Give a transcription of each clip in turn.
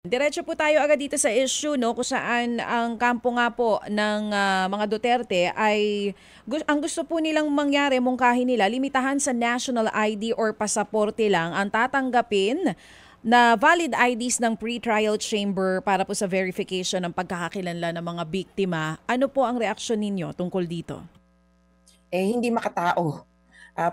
Diretso po tayo agad dito sa issue, no, kung saan ang kampo nga po ng mga Duterte ay ang gusto po nilang mangyari, mungkahin nila, limitahan sa national ID or pasaporte lang ang tatanggapin na valid IDs ng pre-trial chamber para po sa verification ng pagkakakilanlan ng mga biktima. Ano po ang reaksyon ninyo tungkol dito? Hindi makatao.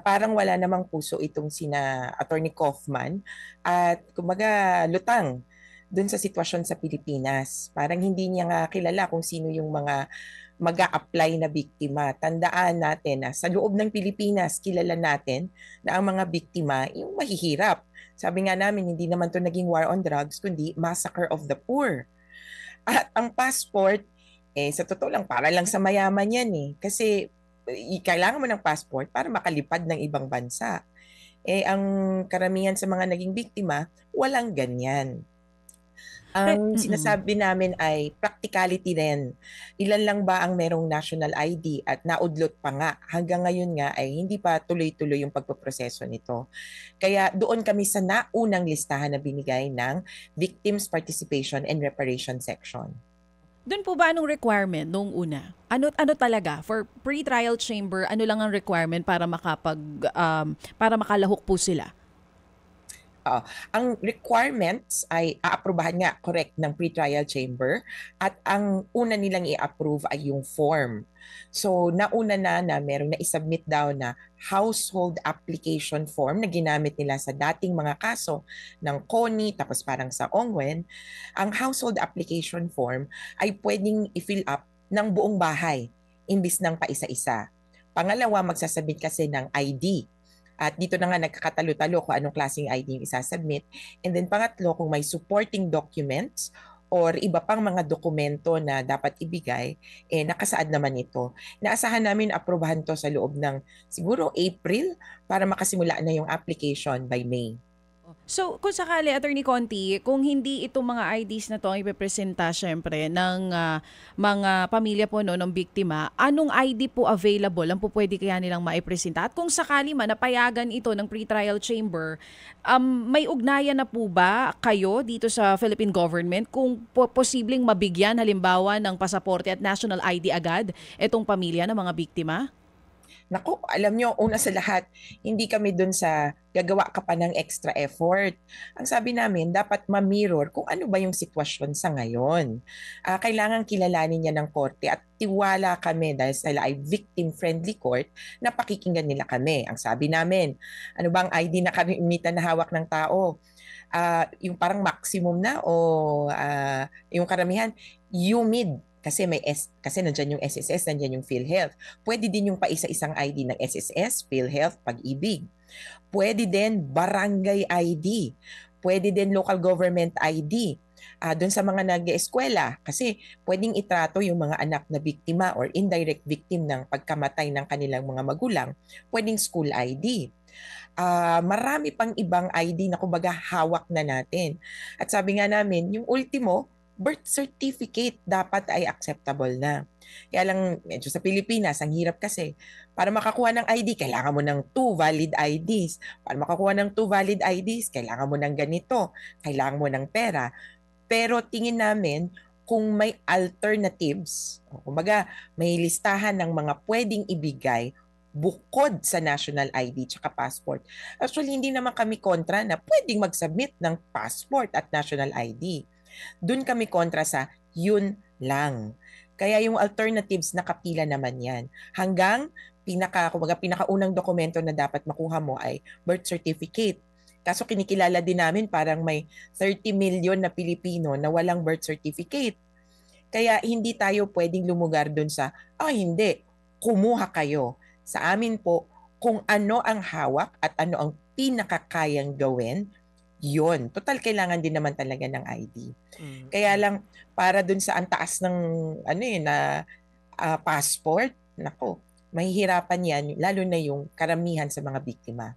Parang wala namang puso itong sina Attorney Kaufman at kumbaga lutang dun sa sitwasyon sa Pilipinas. Parang hindi niya nga kilala kung sino yung mga mag-a-apply na biktima. Tandaan natin na sa loob ng Pilipinas, kilala natin na ang mga biktima yung mahihirap. Sabi nga namin, hindi naman to naging war on drugs, kundi massacre of the poor. At ang passport, sa totoo lang, para lang sa mayaman yan eh. Kasi kailangan mo ng passport para makalipad ng ibang bansa. Ang karamihan sa mga naging biktima, walang ganyan. Ang Mm. sinasabi namin ay practicality din. Ilan lang ba ang merong national ID at naudlot pa nga. Hanggang ngayon nga ay hindi pa tuloy-tuloy yung pagpoproseso nito. Kaya doon kami sa naunang listahan na binigay ng Victims Participation and Reparation Section. Doon po ba anong requirement nung una? Ano talaga for pre-trial chamber, ano lang ang requirement para para makalahok po sila? Oo. Ang requirements ay aaprubahan nga, correct, ng pre-trial chamber at ang una nilang i-approve ay yung form. So, nauna na merong na-submit daw na household application form na ginamit nila sa dating mga kaso ng CONI, tapos parang sa ONGWEN. Ang household application form ay pwedeng i-fill up ng buong bahay, imbis ng paisa-isa. Pangalawa, magsasabit kasi ng ID. At dito na nga nagkakatalo-talo kung anong klaseng ID yung isasubmit. And then pangatlo, kung may supporting documents or iba pang mga dokumento na dapat ibigay, nakasaad naman ito. Naasahan namin aprobahan to sa loob ng siguro April para makasimula na yung application by May. So, kung sakali, Attorney Conti, kung hindi itong mga IDs na to ang ipepresenta syempre ng mga pamilya po no, ng biktima, anong ID po available ang po pwede kaya nilang maipresenta? At kung sakali man napayagan ito ng pre-trial chamber, may ugnayan na po ba kayo dito sa Philippine government kung posibleng mabigyan halimbawa ng pasaporte at national ID agad itong pamilya ng mga biktima? Naku, alam nyo, una sa lahat, hindi kami dun sa gagawa ka pa ng extra effort. Ang sabi namin, dapat ma-mirror kung ano ba yung sitwasyon sa ngayon. Kailangan kilalanin niya ng korte at tiwala kami dahil sila ay victim-friendly court na pakikinggan nila kami. Ang sabi namin, ano bang ID na karimitan na hawak ng tao? Yung parang maximum na o yung karamihan, UMID kasi kasi nandiyan yung SSS, nandiyan yung PhilHealth. Pwede din yung paisa-isang ID ng SSS, PhilHealth, Pag-ibig. Pwede din barangay ID. Pwede din local government ID. Doon sa mga nag-eskwela kasi pwedeng itrato yung mga anak na biktima or indirect victim ng pagkamatay ng kanilang mga magulang, pwedeng school ID. Marami pang ibang ID na kumbaga hawak na natin. At sabi nga namin, yung ultimo, birth certificate dapat ay acceptable na. Kaya lang, medyo sa Pilipinas, ang hirap kasi. Para makakuha ng ID, kailangan mo ng 2 valid IDs. Para makakuha ng 2 valid IDs, kailangan mo ng ganito. Kailangan mo ng pera. Pero tingin namin, kung may alternatives, o kumbaga may listahan ng mga pwedeng ibigay bukod sa national ID tsaka passport. Actually, hindi naman kami kontra na pwedeng mag-submit ng passport at national ID. Doon kami kontra sa yun lang. Kaya yung alternatives nakapila naman yan. Hanggang kumbaga, pinakaunang dokumento na dapat makuha mo ay birth certificate. Kaso kinikilala din namin parang may 30 million na Pilipino na walang birth certificate. Kaya hindi tayo pwedeng lumugar doon sa, hindi, kumuha kayo. Sa amin po, kung ano ang hawak at ano ang pinakakayang gawin, yun. Total, kailangan din naman talaga ng ID. Mm. Kaya lang, para doon sa antaas ng passport, nako, mahihirapan yan, lalo na yung karamihan sa mga biktima.